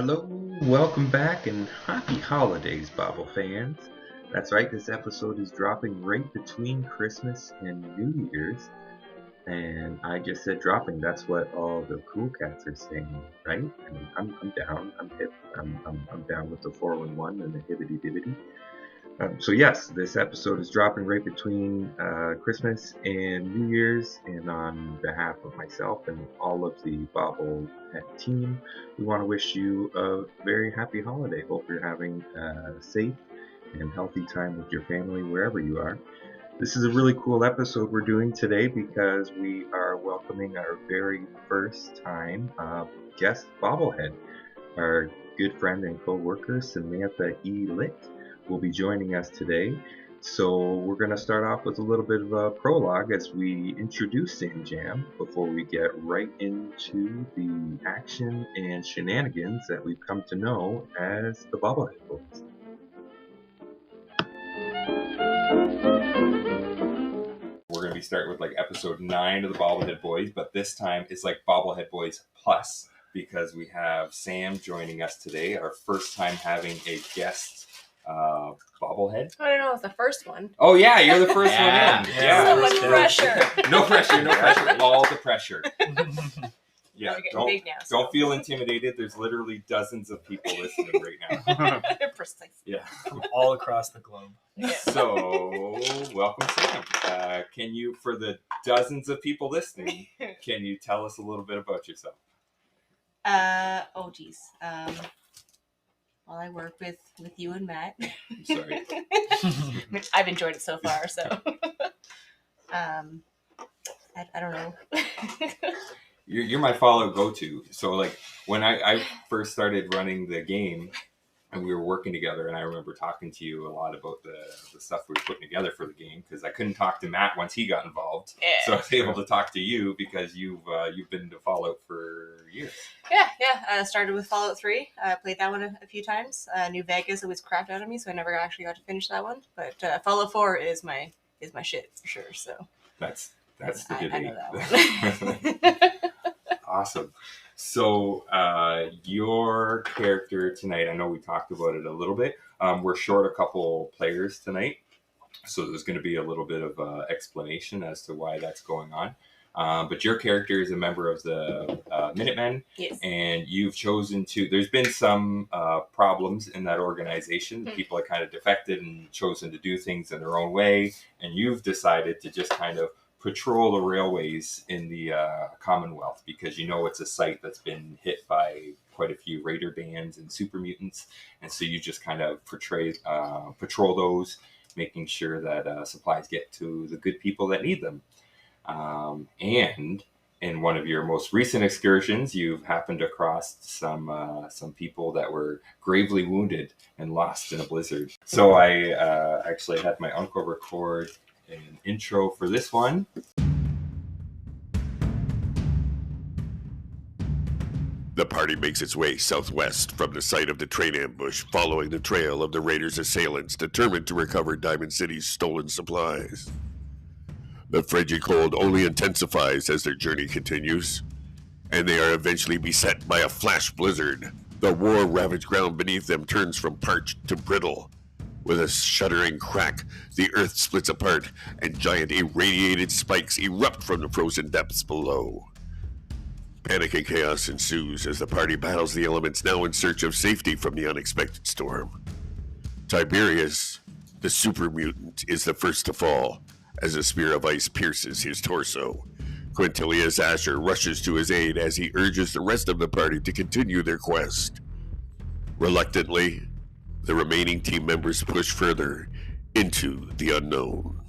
Hello, welcome back, and happy holidays, Bobble fans. That's right, this episode is dropping right between Christmas and New Year's. And I just said dropping, that's what all the cool cats are saying, right? I mean, I'm down, I'm hip, I'm down with the 411 and the hibbity dibbity. So yes, this episode is dropping right between Christmas and New Year's, and on behalf of myself and all of the Bobblehead team, we want to wish you a very happy holiday. Hope you're having a safe and healthy time with your family wherever you are. This is a really cool episode we're doing today because we are welcoming our very first time guest Bobblehead. Our good friend and co-worker Samantha E. Litt will be joining us today. So we're going to start off with a little bit of a prologue as we introduce Sam Jam before we get right into the action and shenanigans that we've come to know as the Bobblehead Boys. We're going to be starting with like episode 9 of the Bobblehead Boys, but this time it's like Bobblehead Boys Plus because we have Sam joining us today, our first time having a guest bobblehead. I don't know, it's the first one. Oh yeah, you're the first one in. Yeah. So much pressure. No pressure. All the pressure. Yeah, don't feel intimidated. There's literally dozens of people listening right now. Precisely. Yeah, all across the globe. Yeah. So, welcome, Sam. Can you, for the dozens of people listening, can you tell us a little bit about yourself? Well, I work with you and Matt. I'm sorry. Which I've enjoyed it so far, so. I don't know. You're my follow go-to. So, like, when I first started running the game, and we were working together, and I remember talking to you a lot about the stuff we were putting together for the game, because I couldn't talk to Matt once he got involved. Yeah. So I was able to talk to you because you've been to Fallout for years. Yeah. Started with Fallout 3. Played that one a few times. New Vegas always crapped out of me, so I never actually got to finish that one. But Fallout 4 is my shit for sure. So that's the debate. I know that one. Awesome. So your character tonight, I know we talked about it a little bit. We're short a couple players tonight, so there's going to be a little bit of explanation as to why that's going on. But your character is a member of the Minutemen, yes. And you've chosen to, there's been some problems in that organization. Mm-hmm. People have kind of defected and chosen to do things in their own way, and you've decided to just kind of patrol the railways in the Commonwealth because you know it's a site that's been hit by quite a few raider bands and super mutants, and so you just kind of patrol those, making sure that supplies get to the good people that need them. And in one of your most recent excursions, you've happened across some people that were gravely wounded and lost in a blizzard. So I actually had my uncle record an intro for this one. The party makes its way southwest from the site of the train ambush, following the trail of the raiders' assailants determined to recover Diamond City's stolen supplies. The frigid cold only intensifies as their journey continues, and they are eventually beset by a flash blizzard. The war-ravaged ground beneath them turns from parched to brittle. With a shuddering crack, the earth splits apart, and giant irradiated spikes erupt from the frozen depths below. Panic and chaos ensues as the party battles the elements, now in search of safety from the unexpected storm. Tiberius, the super mutant, is the first to fall, as a spear of ice pierces his torso. Quintilius Asher rushes to his aid as he urges the rest of the party to continue their quest. Reluctantly, the remaining team members push further into the unknown.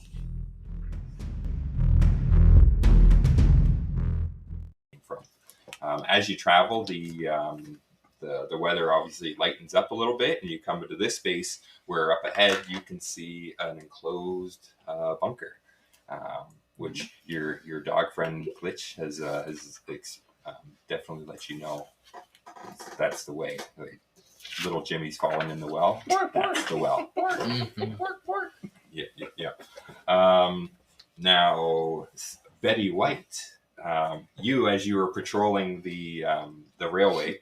As you travel, the weather obviously lightens up a little bit, and you come into this space where up ahead you can see an enclosed bunker, which your dog friend Glitch has definitely let you know that's the way. Little Jimmy's falling in the well. That's the well. Yeah. Now, Betty White, you, as you were patrolling the railway,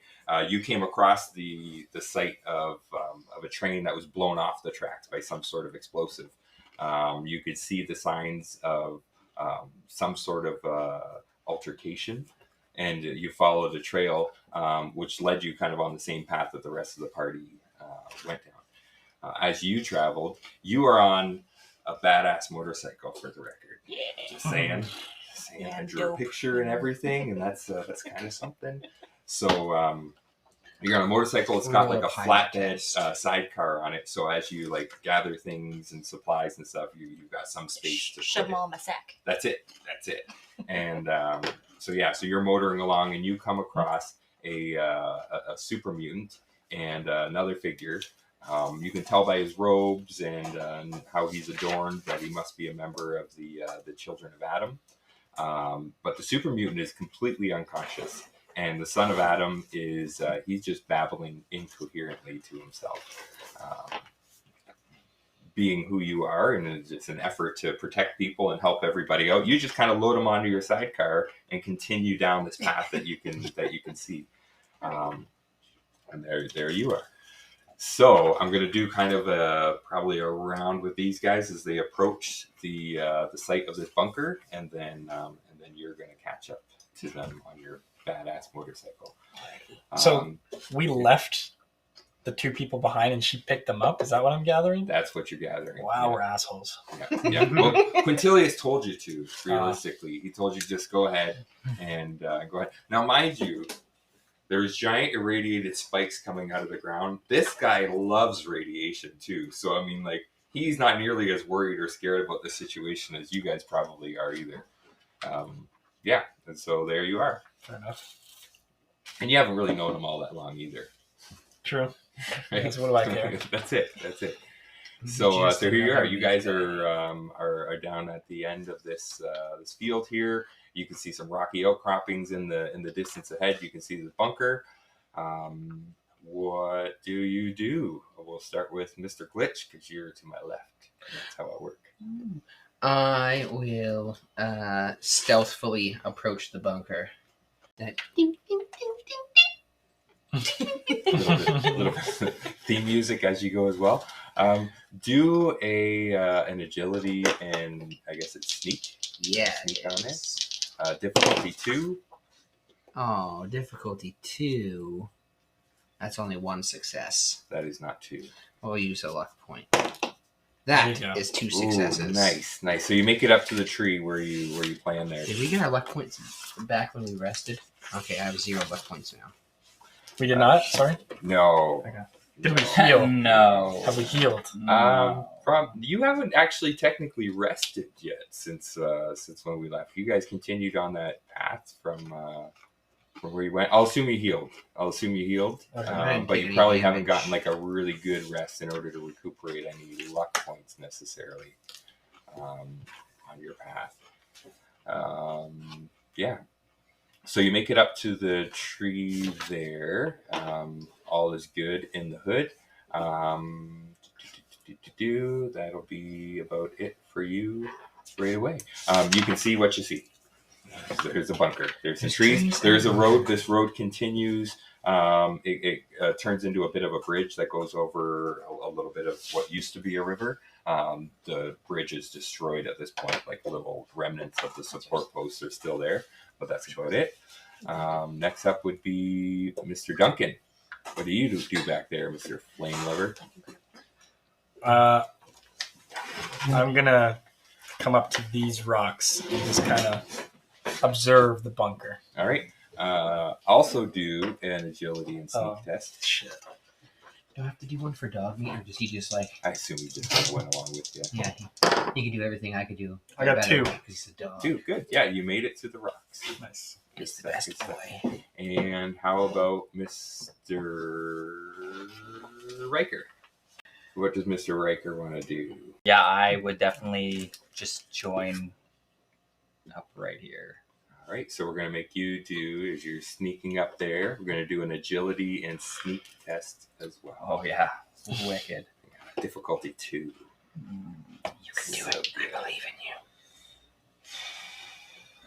You came across the site of a train that was blown off the tracks by some sort of explosive. You could see the signs of some sort of altercation, and you followed a trail which led you kind of on the same path that the rest of the party went down. As you traveled, you are on a badass motorcycle, for the record. Just saying. Yeah, I drew a dope. picture and everything, and that's kind of something. So you're on a motorcycle. It's got like a flatbed sidecar on it. So as you like gather things and supplies and stuff, you've got some space to shove put them all in my sack. That's it. And so you're motoring along, and you come across a super mutant and another figure. You can tell by his robes and how he's adorned that he must be a member of the Children of Adam. But the super mutant is completely unconscious, and the son of Adam is he's just babbling incoherently to himself. Being who you are, and it's an effort to protect people and help everybody out, you just kind of load them onto your sidecar and continue down this path that you can see. And there you are. So I'm going to do kind of probably a round with these guys as they approach the site of this bunker, and then you're going to catch up to them on your badass motorcycle. So we left the two people behind, and she picked them up. Is that what I'm gathering? That's what you're gathering. Wow, yeah. We're assholes. Yeah. Well, Quintilius told you to. Realistically, he told you just go ahead and go ahead. Now, mind you, there's giant irradiated spikes coming out of the ground. This guy loves radiation too. So I mean, like, he's not nearly as worried or scared about the situation as you guys probably are either. Yeah. And so there you are. Fair enough. And you haven't really known him all that long either. True. Right? That's what do I care? That's it. So here you are. You guys are down at the end of this field here. You can see some rocky outcroppings in the distance ahead. You can see the bunker. What do you do? We'll start with Mr. Glitch, because you're to my left. That's how I work. I will stealthily approach the bunker. That ding, ding, ding, ding, little bit theme music as you go as well. Do an agility and I guess it's sneak. Yeah. Sneak on it. Difficulty 2. Oh, difficulty 2. That's only 1 success. That is not 2. I'll use a luck point. There you That go. is 2 successes. Ooh, nice. So you make it up to the tree where you plan there. Did we get our luck points back when we rested? Okay, I have 0 luck points now. We did not? Sorry? No. Okay. Did we heal? No. Have we healed? You haven't actually technically rested yet since when we left. You guys continued on that path from where you went. I'll assume you healed. Okay. But you probably haven't gotten like a really good rest in order to recuperate any luck points necessarily on your path. Yeah. So you make it up to the tree there. All is good in the hood. That'll be about it for you right away. You can see what you see. There's a bunker. There's some trees. There's a road. This road continues. It turns into a bit of a bridge that goes over a little bit of what used to be a river. The bridge is destroyed at this point. Like little remnants of the support posts are still there, but that's about it. Next up would be Mr. Duncan. What do you do back there, Mr. Flame Lover? I'm going to come up to these rocks and just kind of observe the bunker. All right. Also do an agility and sneak test. Shit. Do I have to do one for dog meat, or does he just like... I assume he just went along with you. Yeah, he can do everything I could do. I got 2. Because he's a dog. 2, good. Yeah, you made it to the rocks. Nice. He's the best boy. And how about Mr. Ryker? What does Mr. Ryker want to do? Yeah, I would definitely just join up right here. All right, so we're going to make you do, as you're sneaking up there, we're going to do an agility and sneak test as well. Oh, yeah. Wicked. Difficulty 2. You can do it. I believe in you.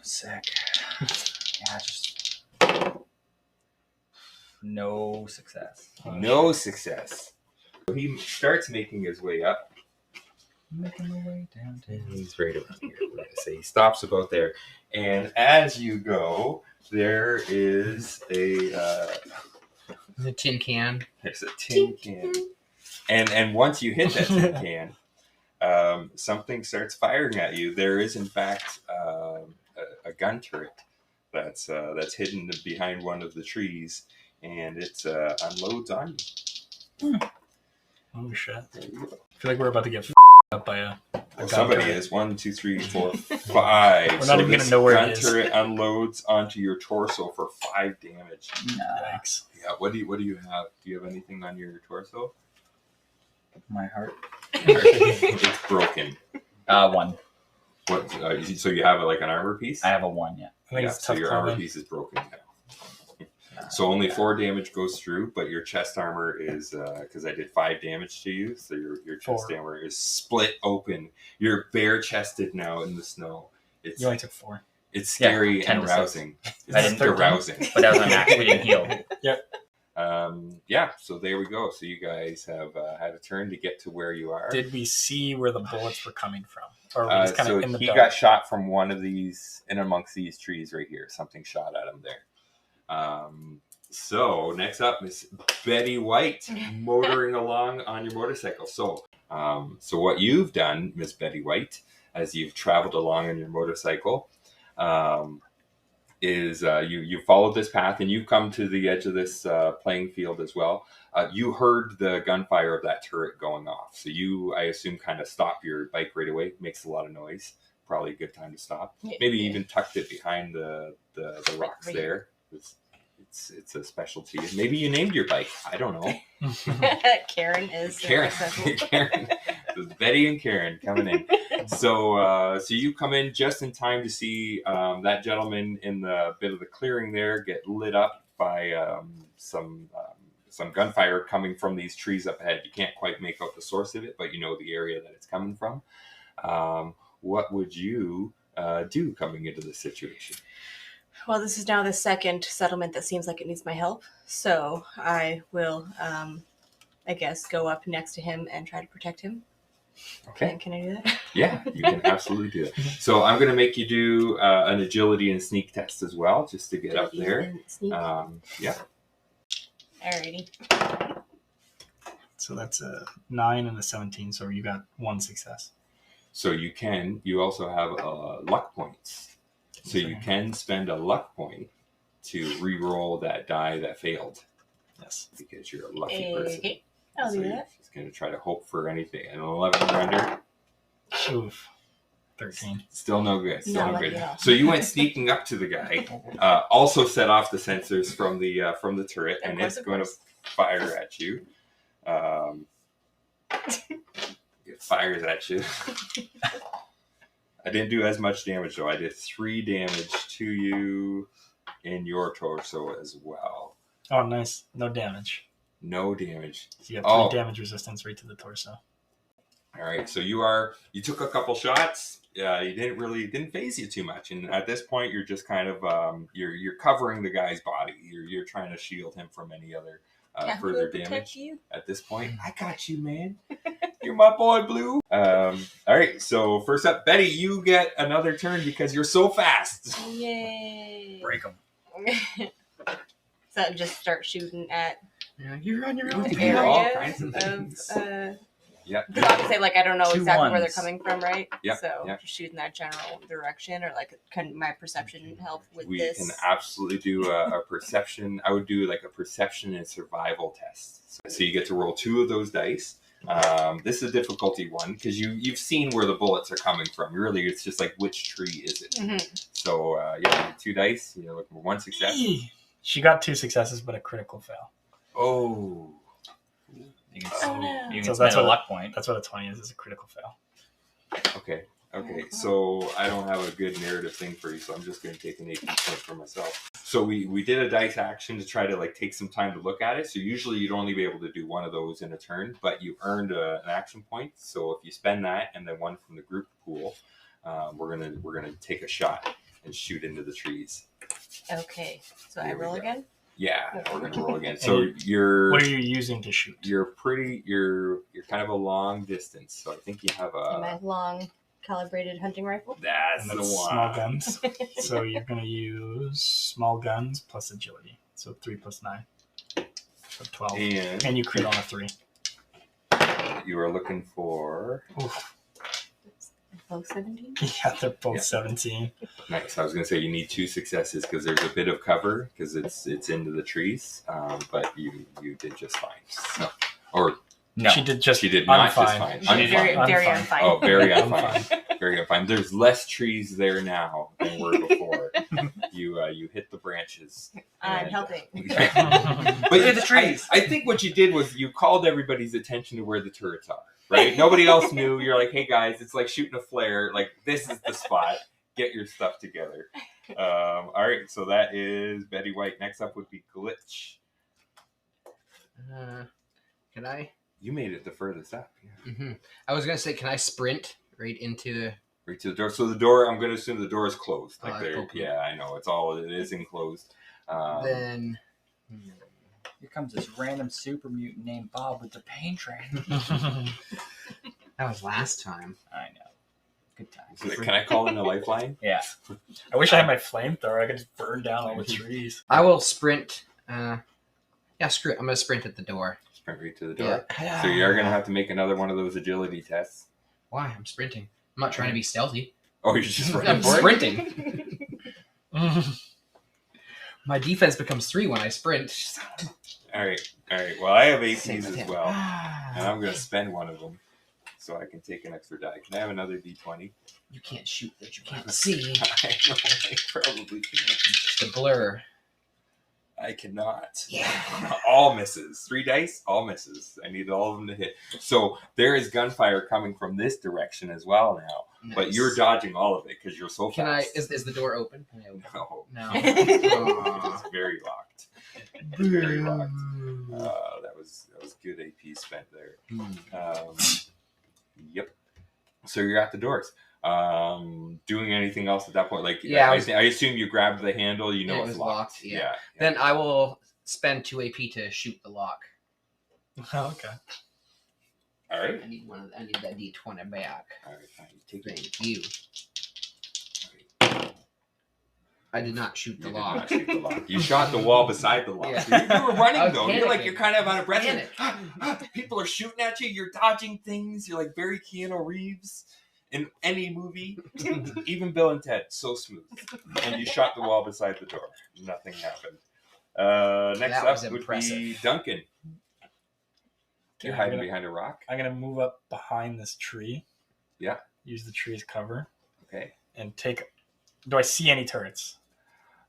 Sick. Yeah, just No success. No success. So he starts making his way up. Making my way downtown. He's right around here. We're gonna say he stops about there, and as you go, there is The tin can. there's a tin can, and once you hit that tin can, something starts firing at you. There is in fact a gun turret that's hidden behind one of the trees, and it unloads on you. Oh shit! There you go. I feel like we're about to get up by a Well, gun somebody turret. is 1, 2, 3, 4, 5. We're not even this gonna know where it gun is. turret unloads onto your torso for 5 damage. Yikes! Yeah. What do you have? Do you have anything on your torso? My heart. It's broken. 1. What? So you have like an armor piece? I have a 1, yeah. I think Yeah. it's So tough your armor climbing. piece is broken now. So only 4 damage goes through, but your chest armor is because I did 5 damage to you, so your chest 4. armor is split open. You're bare chested now in the snow. It's You only took 4. it's scary 10 and to 6. arousing. I It's didn't- arousing. But that was my max. We didn't heal. Yeah, so there we go. So you guys have had a turn to get to where you are. Did we see where the bullets were coming from, or were we just kind So of in the he dark? got shot from one of these, in amongst these trees right here. Something shot at him there. So next up is Betty White motoring along on your motorcycle. So what you've done, Miss Betty White, as you've traveled along on your motorcycle, is you followed this path and you've come to the edge of this playing field as well. You heard the gunfire of that turret going off. So you, I assume, kind of stop your bike right away. Makes a lot of noise. Probably a good time to stop. Maybe even tucked it behind the rocks Right. there. It's a specialty. Maybe you named your bike. I don't know. Karen is Karen. Karen. There's Betty and Karen coming in. So you come in just in time to see that gentleman in the bit of the clearing there get lit up by some gunfire coming from these trees up ahead. You can't quite make out the source of it, but you know the area that it's coming from. What would you do coming into this situation? Well, this is now the second settlement that seems like it needs my help. So I will, I guess, go up next to him and try to protect him. Okay. Can I do that? Yeah, you can absolutely do that. So I'm going to make you do an agility and sneak test as well, just to get up there. Sneak. Yeah. Alrighty. So that's a 9 and a 17. So you got 1 success. So you also have luck points. So you can spend a luck point to re-roll that die that failed, Yes. because you're a lucky person. Okay. I'll So do you're that. just going to try to hope for anything. An 11 or under, Oof. 13. still no good. Still Not no lucky good. at all. So you went sneaking up to the guy, also set off the sensors from the turret, Of and course, it's of going to course. fire at you. It fires at you. I didn't do as much damage though. I did 3 damage to you in your torso as well. Oh, nice. No damage. No damage. So you have 3 damage resistance right to the torso. All right. So you took a couple shots. You didn't phase you too much, and at this point you're just kind of you're covering the guy's body. You're trying to shield him from any other further damage. You? At this point, I got you, man. You're my boy, Blue. All right. So first up, Betty, you get another turn because you're so fast. Yay. Break them. So just start shooting at Yeah, you're on your You own. can do all areas kinds of things. Yeah. Because obviously, like, I don't know 2 exactly where they're ones. coming from, right? Yeah, So yeah. just shooting that general direction, or like, can my perception help with We this? can absolutely do a perception. I would do like a perception and survival test. So you get to roll 2 of those dice. This is a difficulty one because you've seen where the bullets are coming from. Really, it's just like which tree is it? Mhm. So yeah, 2 dice. You're looking for 1 success. Eee. She got 2 successes, but a critical fail. Oh, You can, Oh, no. you can So spend that's a what- luck point. That's what a 20 is a critical fail. okay. So I don't have a good narrative thing for you, so I'm just going to take an 18 point for myself. So we did a dice action to try to like take some time to look at it. So usually you'd only be able to do 1 of those in a turn, but you earned an action point. So if you spend that and then 1 from the group pool, we're gonna take a shot and shoot into the trees. Okay, so I Here we roll go. again. Yeah, we're gonna roll again. So you're. What are you using to shoot? You're kind of a long distance. So I think you have My long calibrated hunting rifle. That's And the then one. small guns. So you're gonna use small guns plus agility. So 3 plus 9. So 12. And you crit on a 3. You are looking for. Oof. Both 17? Yeah, they're both 17. Nice. I was gonna say you need 2 successes because there's a bit of cover because it's into the trees. But you did just fine. So, or No. She did just. she did not just unfine. fine. She did very, Unfine. very Unfine. unfine. Oh, very Unfine. unfine. Very unfine. There's less trees there now than were before. You hit the branches. I'm and- helping. But Look at the trees. I think what you did was you called everybody's attention to where the turrets are. Right? Nobody else knew. You're like, hey guys, it's like shooting a flare. Like this is the spot. Get your stuff together. All right. So that is Betty White. Next up would be Glitch. Can I? You made it the furthest up. Yeah. I was gonna say, can I sprint right into? Right to the door. So the door. I'm going to assume the door is closed. Oh, Like I there. opened it. Yeah, I know. It is enclosed. Then. Here comes this random super mutant named Bob with the pain train. That was last time. I know. Good times. So can I call in a lifeline? Yeah. I wish I had my flamethrower. I could just burn down all the trees. I will sprint. Yeah, screw it. I'm gonna sprint at the door. Sprint right to the door. Yeah. So you are going to have to make another one of those agility tests. Why? I'm sprinting. I'm not trying to be stealthy. Oh, you're just running I'm for it? sprinting. My defense becomes 3 when I sprint. All right. Well, I have APs Same with as him. well, and I'm going to spend one of them so I can take an extra die. Can I have another D20? You can't shoot that you can't see. I know, I probably can't. The blur. I cannot. Yeah. All misses. 3 dice, all misses. I need all of them to hit. So there is gunfire coming from this direction as well now, but Nice. you're dodging all of it because you're so Can I? fast. Is the door open? Can I open? No, No. it's very locked. Very locked. That was good AP spent there. Yep. So you're at the doors. Doing anything else at that point? Like, Yeah, I assume you grabbed the handle. You know Yeah, it it's was locked. locked, yeah. Then I will spend 2 AP to shoot the lock. Okay. All right. I need I need that D20 back. All right. Fine. Take it. Thank you. I did not shoot the You did lock. not shoot the lock. You shot the wall beside the lock. Yeah. So you were running I was though. You're like panicking. you're kind of out of breath. Panic. People are shooting at you. You're dodging things. You're like very Keanu Reeves in any movie. Even Bill and Ted, so smooth. And you shot the wall beside the door. Nothing happened. Next That was up would be impressive. Duncan. You're Okay, hiding behind a rock. I'm gonna move up behind this tree. Yeah. Use the tree as cover Okay. and take. Do I see any turrets?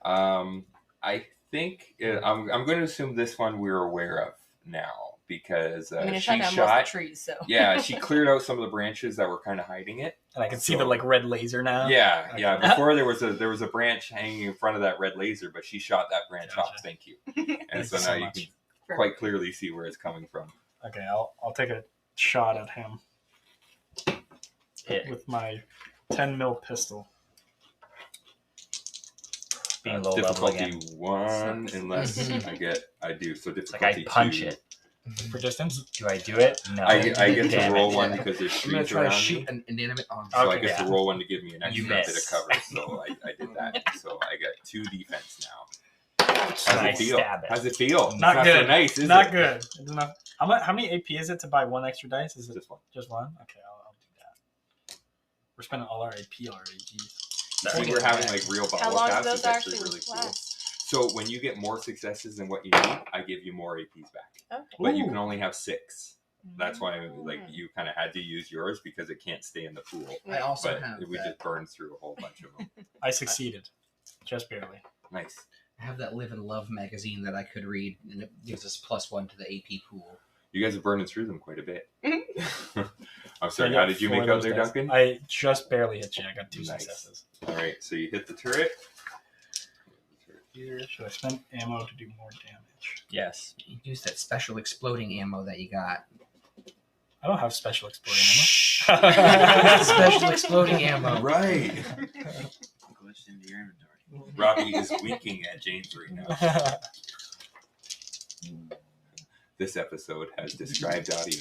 I think I'm going to assume this one we're aware of now because I'm gonna she shut down most shot. of the trees, so. Yeah, she cleared out some of the branches that were kind of hiding it. And I can see So- the like red laser now. Yeah, Okay. yeah. Before there was a branch hanging in front of that red laser, but she shot that branch Gotcha. off. Thank you. And Thank so you now so you much. can quite clearly see where it's coming from. Okay, I'll take a shot at him Hit. with my 10 mil pistol. Being low level Difficulty again. 1, unless Mhm. I do. So It's like difficulty I punch 2. it. For distance? Do I do it? No. I get to Damn roll it. one because there's I'm gonna trees try to around shoot me. an inanimate object. So I Okay, get to yeah. roll one to give me an You extra bit of miss. cover. So I did that. So I got 2 defense now. How's And I it feel? stab it. How's it feel? It's Not so good. nice, is Not it? good. It's enough. How many AP is it to buy 1 extra dice? Is it Just one. just one? Okay, I'll do that. We're spending all our AP already. Jeez. See, we're having like real How bottle long do caps. those It's actually actually really cool. last? So when you get more successes than what you need, I give you more APs back. Okay. But you Ooh. can only have 6. That's why like you kind of had to use yours because it can't stay in the pool. I also But have we that. just burned through a whole bunch of them. I succeeded. Just barely. Nice. I have that Live and Love magazine that I could read, and it gives us +1 to the AP pool. You guys are burning through them quite a bit. I'm sorry. I How got did you 4 make of out those there, dice. Duncan? I just barely hit you. I got 2 Nice. successes. All right. So you hit the turret. Here, should I spend ammo to do more damage? Yes. Use that special exploding ammo that you got. I don't have special exploding Special exploding ammo. Right. Glitched into your inventory. Robbie is winking at James right now. ammo. This episode has described audio.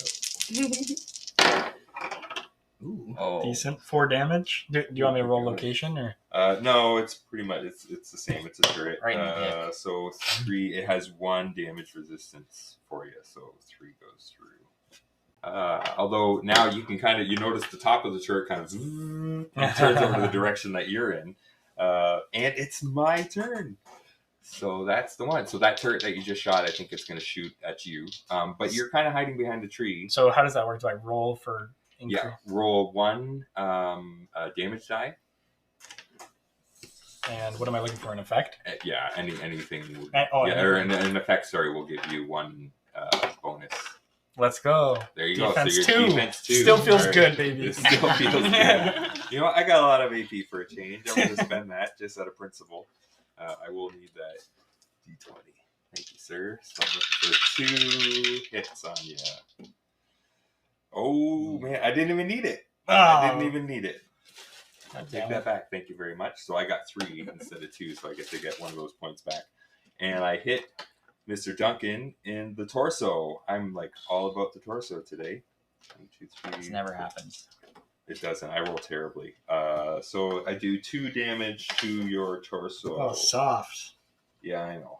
Ooh. Oh. Decent. 4 damage. Do you want me to roll location or? No, it's pretty much it's the same. It's a turret. Right in the dick. So 3. It has 1 damage resistance for you, so 3 goes through. Although now you can you notice the top of the turret kind of turns over to the direction that you're in, and it's my turn. So that's the one. So that turret that you just shot, I think it's going to shoot at you. But you're kind of hiding behind the tree. So how does that work? Do I roll for increase? Yeah, roll 1 damage die. And what am I looking for? An effect? Yeah, anything. Or an effect. Sorry, will give you 1 bonus. Let's go. There you Defense go. So your 2. defense 2. Still feels good, baby. It still feels good. You know what? I got a lot of AP for a change. I'm going to spend that just out of principle. I will need that D20. Thank you, sir. So I'm looking for 2 hits on you. Oh, man. I didn't even need it. I didn't even need it. I'll take that back. Thank you very much. So I got 3 instead of 2, so I get to get 1 of those points back. And I hit Mr. Duncan in the torso. I'm like all about the torso today. 1, 2, 3. This never happens. It doesn't. I roll terribly. So I do 2 damage to your torso. Oh, soft. Yeah, I know.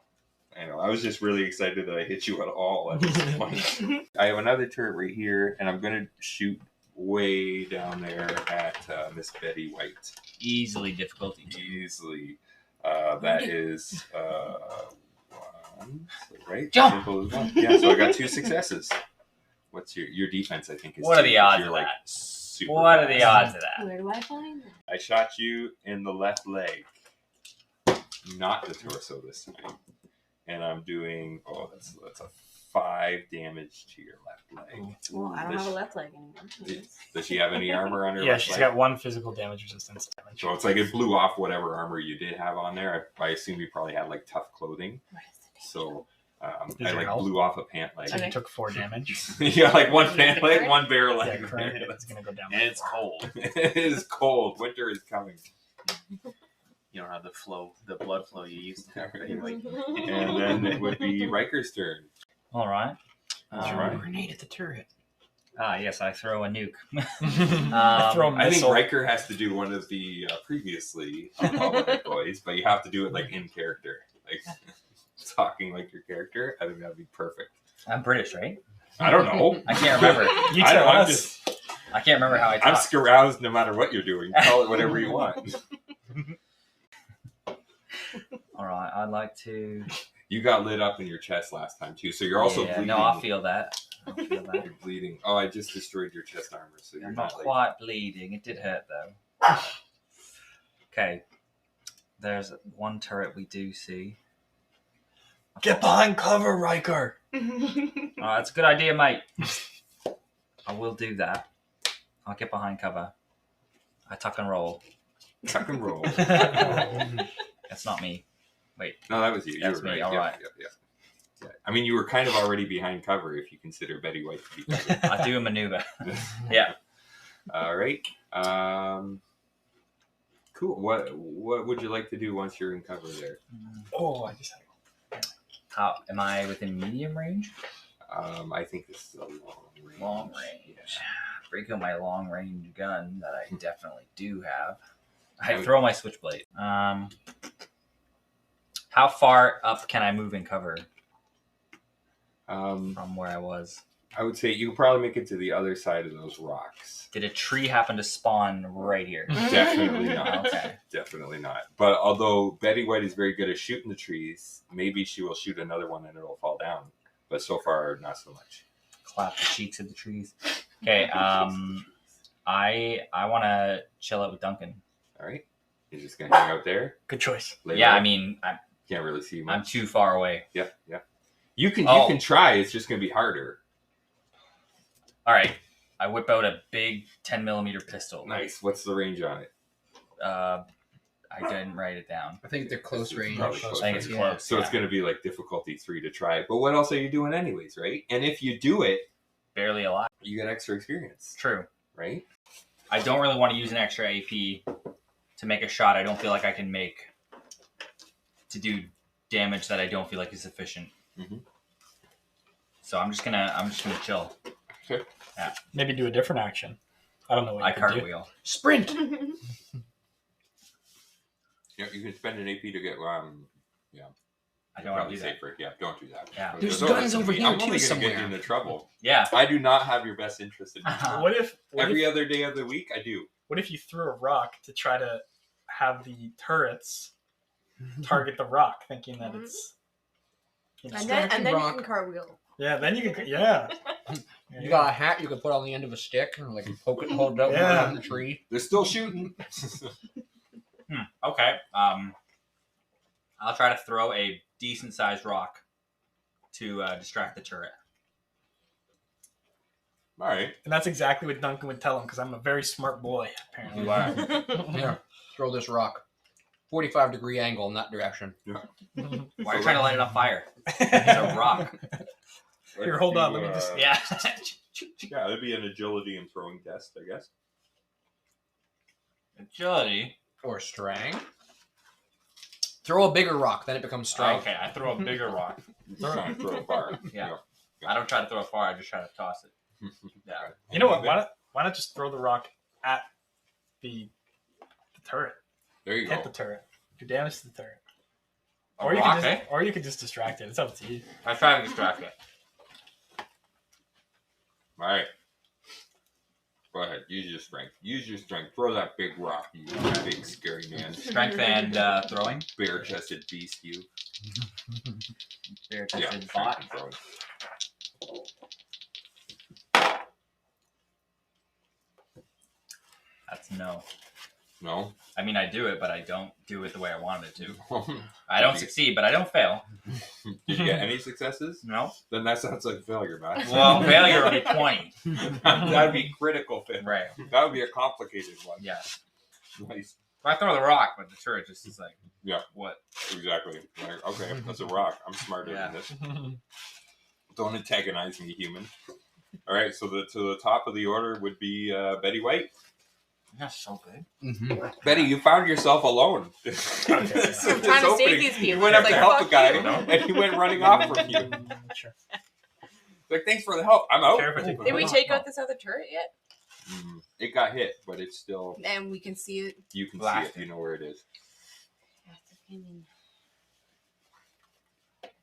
I was just really excited that I hit you at all at this point. I have another turret right here, and I'm going to shoot way down there at Miss Betty White. Easily difficulty. Easily. That is 1. So, right? Jump! Simple as 1. Yeah, so I got 2 successes. What's your defense, I think, is What are 2, the odds you're of like that? super What are fast. the odds of that? Where do I find that? I shot you in the left leg, not the torso this time, and I'm doing that's a 5 damage to your left leg. Well, I don't have a left leg anymore. Does she have any armor on her? Yeah, left she's leg? got 1 physical damage resistance damage. So it's like it blew off whatever armor you did have on there. I assume you probably had like tough clothing. So I like help? blew off a pant leg. So you took 4 damage. Yeah, like 1 pant leg, 1 bare Yeah, leg. current is going to go down. And it's cold. It is cold. Winter is coming. You don't have the blood flow you used to have. And then it would be Ryker's turn. All right. right. Grenade at the turret. Yes, I throw a nuke. I throw a I think missile. Ryker has to do one of the previously Bobblehead boys, but you have to do it like in character, like talking like your character. I think that'd be perfect. I'm British, right? I don't know. I can't remember. You tell I'm us. I can't remember how I I'm talk. scaroused no matter what you're doing. Call it whatever you want. All right, I'd like to. You got lit up in your chest last time too, so you're also bleeding. No, I feel that. You're bleeding. Oh, I just destroyed your chest armor, so you're I'm not not like. quite bleeding. It did hurt though. Okay. There's 1 turret we do see. Get behind cover, Ryker. That's a good idea, mate. I will do that. I'll get behind cover. I tuck and roll. Tuck and roll. That's not me. Wait. No, that was you. That's you were me, right. all right. Yeah. I mean, you were kind of already behind cover if you consider Betty White to be covered. I do a maneuver. Yeah. All right. Cool. What would you like to do once you're in cover there? Oh, I just had How am I within medium range? I think this is a long range. Long range. Yeah. Break out my long range gun that I definitely do have. I throw my switchblade. How far up can I move in cover from where I was? I would say you could probably make it to the other side of those rocks. Did a tree happen to spawn right here? Definitely not. Okay. Definitely not. But although Betty White is very good at shooting the trees, maybe she will shoot another one and it'll fall down. But so far, not so much. Clap the cheeks of the trees. Okay. I want to chill out with Duncan. All right. You're just gonna hang out there. good choice. Yeah, I mean, Can't really see much. I'm too far away. Yeah. You can try. It's just gonna be harder. All right. I whip out a big 10mm pistol. Nice. What's the range on it? I didn't write it down. I think they're close range. Probably close I think it's range. close. So it's going to be like difficulty 3 to try. But what else are you doing anyways, right? And if you do it, Barely alive. you get extra experience, True. right? I don't really want to use an extra AP to make a shot I don't feel like I can make to do damage that I don't feel like is sufficient. Mm-hmm. So I'm just gonna chill. Okay. Yeah. Maybe do a different action. I don't know what I you can do. cartwheel. Sprint. Yeah, you can spend an AP to get I don't want to probably do that. safer. Yeah, don't do that. Yeah. There's Don't guns listen to over me. here I'm too only gonna somewhere. get you into trouble. Yeah. I do not have your best interest in mind. Uh-huh. What if Every other day of the week, I do. what if you threw a rock to try to have the turrets target the rock, thinking that it's And then you rock. can cartwheel. yeah. Then you can You got a hat you can put on the end of a stick and like poke it and hold it up Yeah. on the tree. They're still shooting. Okay. I'll try to throw a decent sized rock to distract the turret. All right. and that's exactly what Duncan would tell him because I'm a very smart boy apparently. You are. Here, throw this rock. 45-degree angle in that direction. Why are you trying to light it on fire? It's a rock. Here, hold on. Let me just. Yeah. Yeah, it'd be an agility and throwing test, I guess. Agility. Or strength. Throw a bigger rock, then it becomes strength. Okay, I throw a bigger rock. Throw it far. Yeah. I don't try to throw it far. I just try to toss it. Yeah. You know what? Why not just throw the rock at the turret? There you Hit go. the turret. Do damage to the turret. A Or you rock, can just, or you could just distract it. It's up to you. I try to distract it. All right. Go ahead. Use your strength. Use your strength. Throw that big rock, you big scary man. Strength and throwing. Bare-chested beast, you. Bare Yeah, chested strength bot. and throwing. That's no. No? I mean, I do it, but I don't do it the way I wanted it to. I don't succeed, but I don't fail. Did you get any successes? No. Then that sounds like failure, man. Well, failure would be 20. That'd be critical failure. Right. That would be a complicated one. Yeah. Nice. If I throw the rock, but the turret just is like, Yeah. what? Exactly. Like, okay, that's a rock. I'm smarter Yeah. than this. Don't antagonize me, human. All right, so to the top of the order would be Betty White. That's so good. Mm-hmm. Betty, you found yourself alone. I'm trying to save these people. You went up It's to like, help the fuck guy, you. and he went running off from you. Sure. Like, thanks for the help. I'm out. Care if I take Did we take out this other turret yet? It got hit, but it's still. And we can see it. You can see Blackton. it. You know where it is. I mean,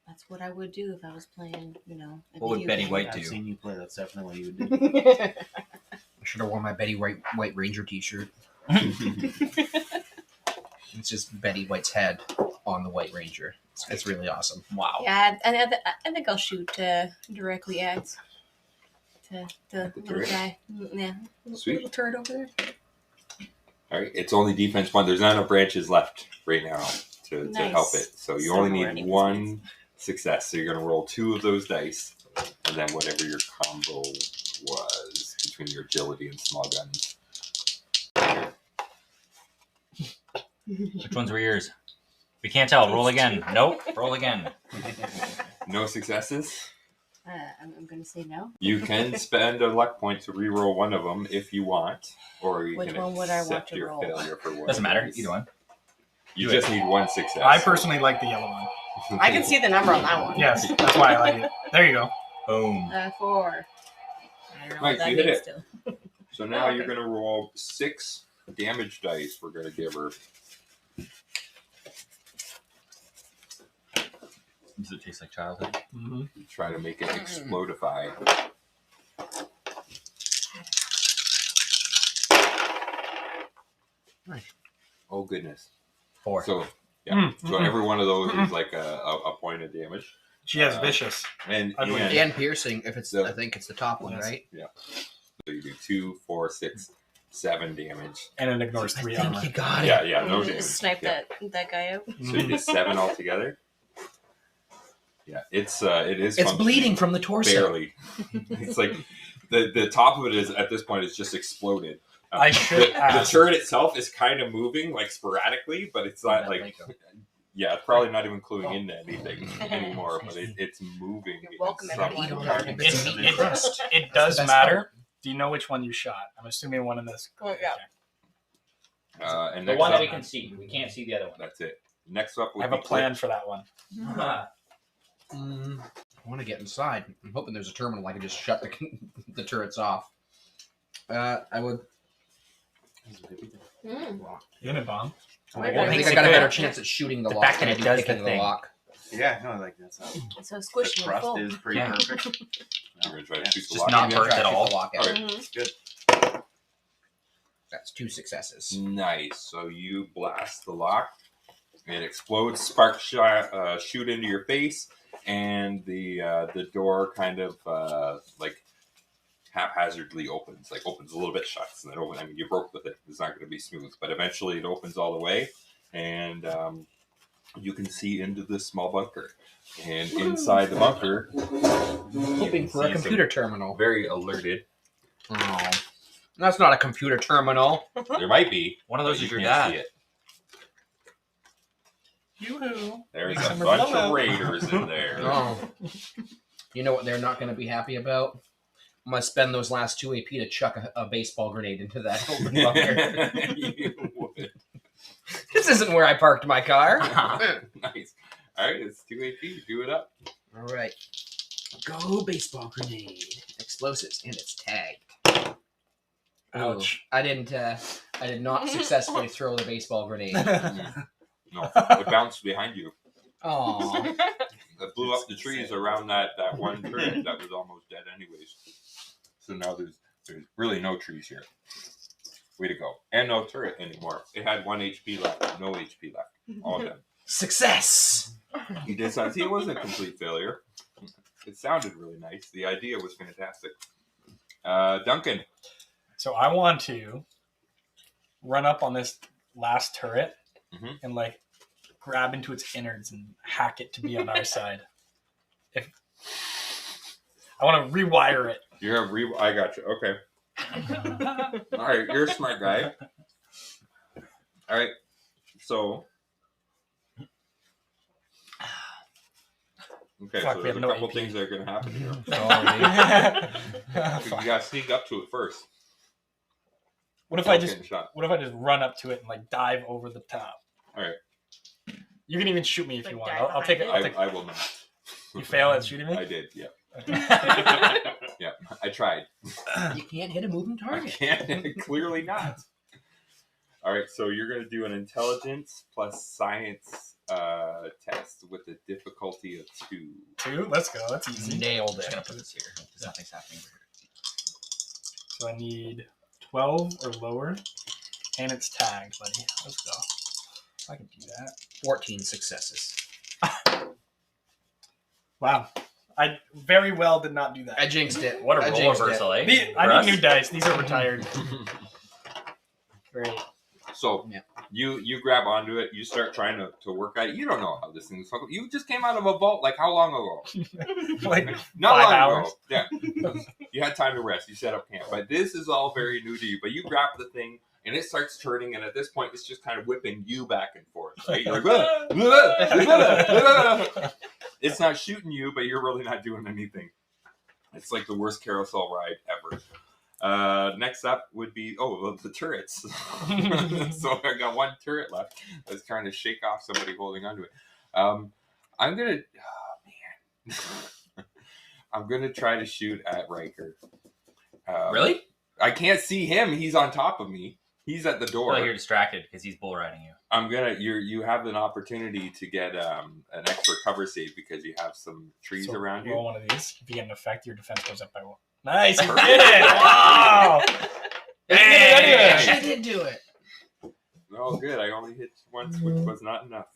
that's what I would do if I was playing, a What would video Betty game. White I've do? seen you play. That's definitely what you would do. I should have worn my Betty White Ranger t-shirt. It's just Betty White's head on the White Ranger. It's really awesome. Wow. Yeah, I think I'll shoot directly at the little turret? guy. Yeah, Sweet. little turret over there. All right, it's only defense 1. There's not enough branches left right now to Nice. help it. So you So only we're need running 1 success. So you're going to roll 2 of those dice, and then whatever your combo was between your agility and small guns. Which ones were yours? We can't tell. Roll again. Nope. Roll again. No successes? I'm going to say no. You can spend a luck point to re-roll one of them if you want, or you Which can one would I want accept to your roll? failure for one. Doesn't of matter. these. Either one. You Do it. just need 1 success. I personally like the yellow one. I can see the number on that one. Yes, that's why I like it. There you go. Boom. 4. I don't know Nice, what that you hit means it. still. So now Okay. you're going to roll 6 damage dice. We're going to give her. Does it taste like childhood? Mm-hmm. Try to make it explodify. Oh goodness! 4. So yeah, so Mm-mm. every one of those is like a point of damage, She has vicious. and I believe And piercing, if it's, Yeah. I think it's the top one, Yes. right? so you do 2, 4, 6, 7 damage. And it ignores 3 armor. got Yeah, yeah, no damage. Snipe Yeah. that guy out. So you did 7 altogether. Yeah, it is. It's functioning bleeding from the torso. barely. It's like the top of it is at this point is just exploded. I should the ask. turret itself is kind of moving like sporadically, but it's not like it's probably not even gluing into anything anymore. But it's moving. You're welcome, in some everyone. part. It's meat and crust. It does That's the best matter. part. Do you know which one you shot? I'm assuming one in this. Oh, yeah. And The next one up, that we can see. We can't see the other one. that's it. Next up, I have a plan for that one. Mm. want to get inside. I'm hoping there's a terminal I can just shut the turrets off. I would. Unit bomb. Wait, I think I got a better chance at shooting the lock fact than that I it do does picking the the thing. lock. Yeah, no, like that's how It's so the squishy and trust full. is pretty Yeah. perfect. You're gonna try to shoot the Just lock. not I'm gonna burnt try at to shoot all. the lock out. All right. Mhm. Good. That's 2 successes. Nice. So you blast the lock. It explodes. Sparks shoot into your face, and the door kind of like haphazardly opens. Like opens a little bit, shuts, and then opens. I mean, you broke with it. It's not going to be smooth, but eventually it opens all the way, and you can see into this small bunker. And inside the bunker, Hoping for a computer terminal. very alerted. Oh, that's not a computer terminal. There might be One of those but is you your can't dad. see it. Yoo-hoo. There's Make a some bunch of blowout. raiders in there. Oh, you know what they're not going to be happy about? I'm going to spend those last 2 AP to chuck a baseball grenade into that open bunker. You would. This isn't where I parked my car. Nice. All right, it's 2 AP. Do it up. All right. Go baseball grenade. Explosives, and it's tagged. Ouch. I did not successfully throw the baseball grenade. No, it bounced behind you. Oh, It blew up the trees around that one turret that was almost dead anyways. So now there's really no trees here. Way to go. And no turret anymore. It had 1 HP left. No HP left. All done. success! You did something. See, it wasn't a complete failure. It sounded really nice. The idea was fantastic. Duncan. So I want to run up on this last turret and like grab into its innards and hack it to be on our side. If I want to rewire it. I got you. Okay. All right, you're a smart guy. All right, so okay, Fuck, so we there's have a no couple AP. things that are gonna happen here. You Fuck. gotta sneak up to it first. What if I Without just getting shot. run up to it and like dive over the top? All right, You can even shoot me if Like you want. dive I'll take it. behind I'll take I will not. You fail at shooting me? I did. Yeah, Okay. yeah. I tried. You can't hit a moving I target. can't. Clearly not. All right, so you're gonna do an intelligence plus science test with a difficulty of 2. 2? Let's go. That's easy. Nailed I'm just it. gonna put this here because nothing's happening. So I need 12 or lower, and it's tagged, buddy. Let's go. I can do that. 14 successes. Wow. I very well did not do that. I jinxed it. What a I role jinxed it. reversal, eh? I For us? need new dice. These are retired. Great. So Yeah. you grab onto it. You start trying to work at it. You don't know how this thing's fucking. You just came out of a vault like how long ago? Like Not 5 long hours. ago. Yeah. You had time to rest. You set up camp. But this is all very new to you. But you grab the thing and it starts turning. And at this point, it's just kind of whipping you back and forth. Right? You're like, "Blah, blah, blah, blah." It's not shooting you, but you're really not doing anything. It's like the worst carousel ride ever. Next up would be the turrets. So I got 1 turret left. I was trying to shake off somebody holding onto it. I'm gonna I'm gonna try to shoot at Ryker. Really? I can't see him. He's on top of me. He's at the I door. feel like you're distracted because he's bull riding you. I'm gonna. You have an opportunity to get an extra cover save because you have some trees So around you. roll one of these. If you get an effect, your defense goes up by 1. Nice, you did it! Wow! Hey, I did do it. Oh, good. I only hit once, which was not enough.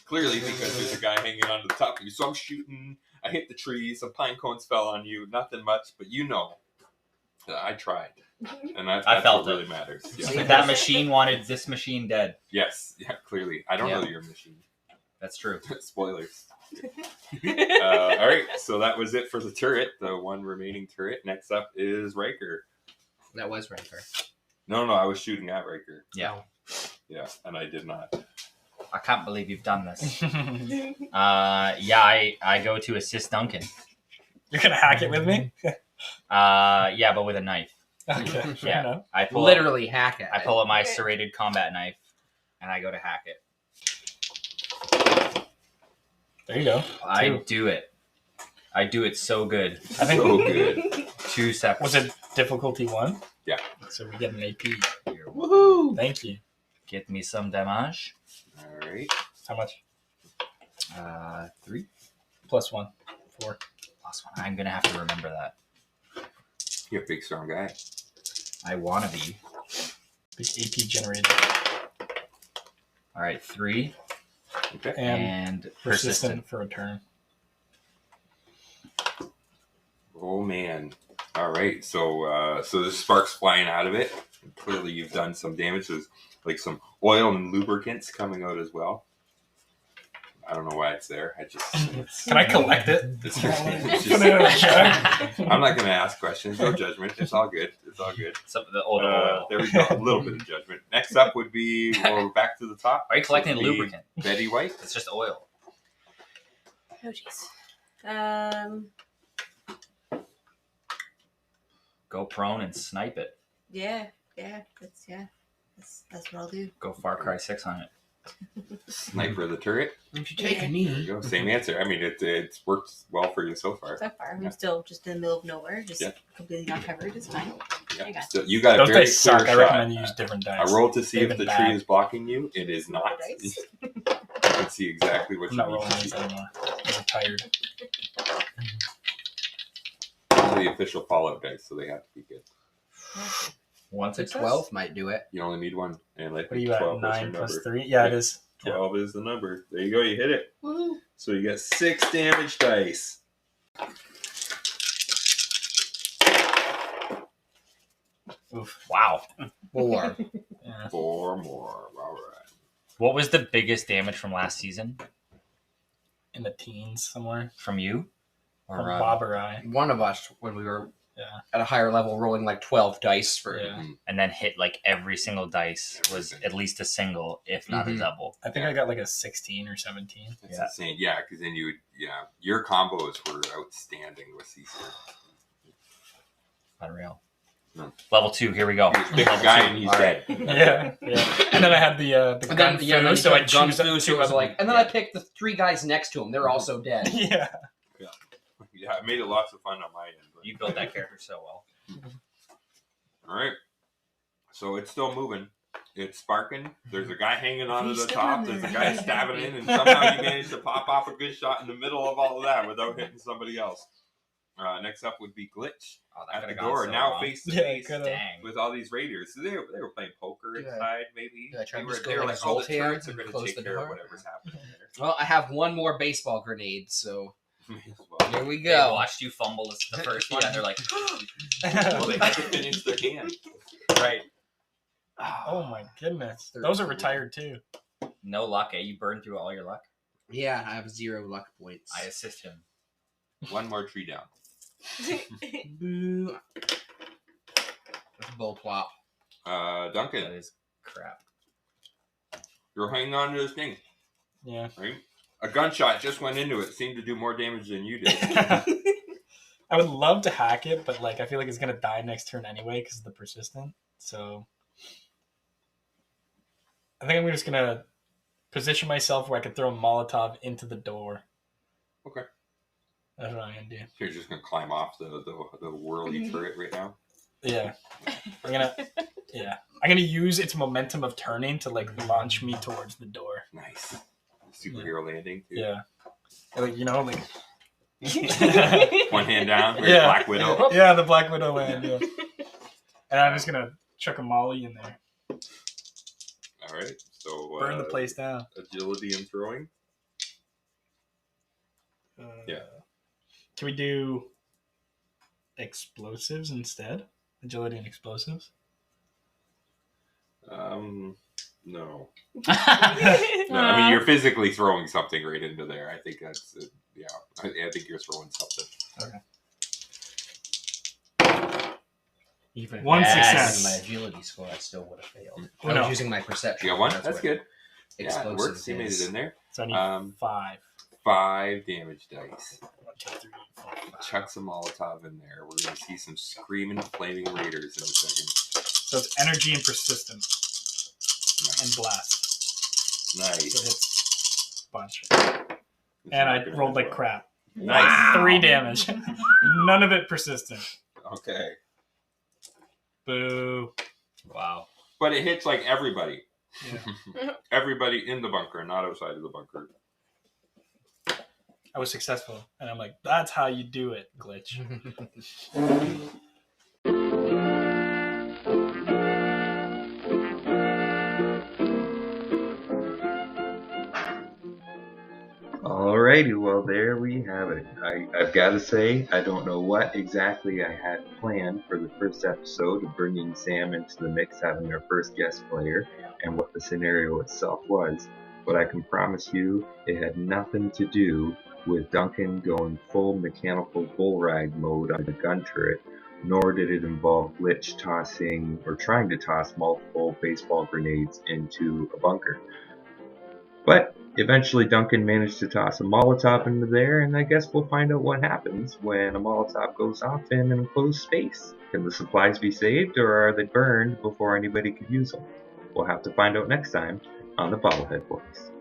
Clearly, because there's a guy hanging onto the top of you. So I'm shooting. I hit the trees. Some pine cones fell on you. Nothing much, but you know that I tried. And that's felt what it. really matters. Yeah. See, That machine wanted this machine dead. Yes. Yeah, clearly. I don't Yeah. know your machine. That's true. Spoilers. All right. So that was it for the turret. The 1 remaining turret. Next up is Ryker. That was Ryker. No, I was shooting at Ryker. Yeah. Yeah, and I did not. I can't believe you've done this. I go to assist Duncan. You're gonna hack it with me? Yeah, but with a knife. Okay, fair Yeah. enough. I pull Literally hack it. I pull up my Okay. serrated combat knife, and I go to hack it. There you go. I Two. do it. I do it so good. I think So good. 2 seconds. was it difficulty 1? Yeah. So we get an AP. Woohoo! Thank you. Get me some damage. All right. How much? 3 Plus 1. 4. plus 1. I'm gonna have to remember that. You're a big, strong guy. I wanna be. Big AP generator. All right, 3 Okay. and persistent. for a turn. Oh man. All right. So there's sparks flying out of it. And clearly, you've done some damage. There's like some oil and lubricants coming out as well. I don't know why it's there. Can I collect it? It's Can I check? I'm not going to ask questions. No judgment. It's all good. It's all good. Some of the oil. There we go. A little bit of judgment. Next up would be, well, back to the top. Are you collecting Would be lubricant? Betty White. It's just oil. Oh jeez. Go prone and snipe it. Yeah. That's what I'll do. Go Far Cry 6 on it. Sniper the turret. If you take a There knee. you go. Same answer. I mean, it's worked well for you so far. So far, Yeah. I'm still just in the middle of nowhere, just Yeah. completely not covered. It's fine. I Yeah. got So you got a Those very dice clear suck. I shot. recommend you use different dice. I rolled to see They've if the been tree bad. is blocking you. It is not. dice. You can see exactly what I'm you not need rolling to these see. anymore. I'm tired. These are the official Fallout dice, so they have to be good. Once A it's 12 might do it. You only need one. And like What are you at? 12 is your 9 plus number. 3? Yeah, it is. 12 is the number. There you go. You hit it. Woohoo. So you got 6 damage dice. Oof. wow. 4. Yeah. 4 more. All right. What was the biggest damage from last season? In the teens somewhere. From you? Or Or Bob or I. One of us, when we were Yeah. at a higher level, rolling like 12 dice for Yeah. and then hit like every single dice was at least a single, if not a Mhm. double. I think I got like a 16 or 17. That's Yeah. insane. Yeah, because then you would, your combos were outstanding with these. Unreal. No. Level 2, here we go. You pick a Level guy 2. and he's All dead. Yeah, yeah. And then I had the And gun then, flu, so I gun choose flu, so it was like, and then I picked the 3 guys next to him. They're also dead. Yeah. Yeah, it made it lots of fun on my end. But. You built that character so well. All right. So it's still moving. It's sparking. There's a guy hanging onto He's the still top. on There's a there. guy stabbing in, and somehow you managed to pop off a good shot in the middle of all of that without hitting somebody else. Next up would be Glitch Oh, that at the could've gone door, so now wrong. face to Yeah, face could've. Dang. with all these raiders. So they were playing poker Yeah. inside, maybe. Yeah, I tried They to were, just go they were like like, oh, the Zoltan turrets are and going to close take the care of door. whatever's happening Well, I have one more baseball grenade, so there. May as well. here we They go. watched you fumble the first one, and they're like, Well, they had to finish their hand. right. Oh my goodness. Those are retired too. No luck, eh? You burned through all your luck. Yeah, I have 0 luck points. I assist him. One more tree down. Boo. That's a bull plop. That Duncan, is crap. you're hanging on to this thing, Yeah. right? A gunshot just went into it. Seemed to do more damage than you did. I would love to hack it, but like I feel like it's gonna die next turn anyway because of the persistent. So I think I'm just gonna position myself where I could throw a Molotov into the door. Okay. That's what I'm gonna do. You're just gonna climb off the whirly turret right now. Yeah. I'm gonna use its momentum of turning to like launch me towards the door. Nice. Superhero landing. Too. Yeah. Like like One hand down. Like Yeah. Black Widow. yeah, the Black Widow land, yeah. And I'm just gonna chuck a molly in there. All right. So Burn the place down. agility and throwing. Yeah. Can we do explosives instead? Agility and explosives? No. No, Uh, I mean you're physically throwing something right into there. I think that's yeah. I think you're throwing something. Even One if I had success. my agility score, I still would have failed. Oh, I no. was using my perception. You got one. That's That's what good. Yeah, it explosives works. You made is. it in there. So I need 5. 5 damage dice. 1, 2, 3, 4, 5. Chuck some Molotov in there. We're gonna see some screaming, flaming raiders in a second. So it's energy and persistence Nice. and blast. So it Nice. hits a bunch. It's And I not gonna rolled hit like well. crap. Nice. 3 damage. None of it persistent. Okay. Boo. Wow. But it hits like everybody. Yeah. Everybody in the bunker, not outside of the bunker. I was successful. And I'm like, that's how you do it, Glitch. Alrighty, well there we have it. I've got to say, I don't know what exactly I had planned for the first episode of bringing Sam into the mix, having our first guest player, and what the scenario itself was, but I can promise you it had nothing to do with Duncan going full mechanical bull ride mode on the gun turret, nor did it involve Litt tossing or trying to toss multiple baseball grenades into a bunker. But eventually Duncan managed to toss a Molotov into there, and I guess we'll find out what happens when a Molotov goes off in an enclosed space. Can the supplies be saved, or are they burned before anybody could use them? We'll have to find out next time on the Bobblehead Boys.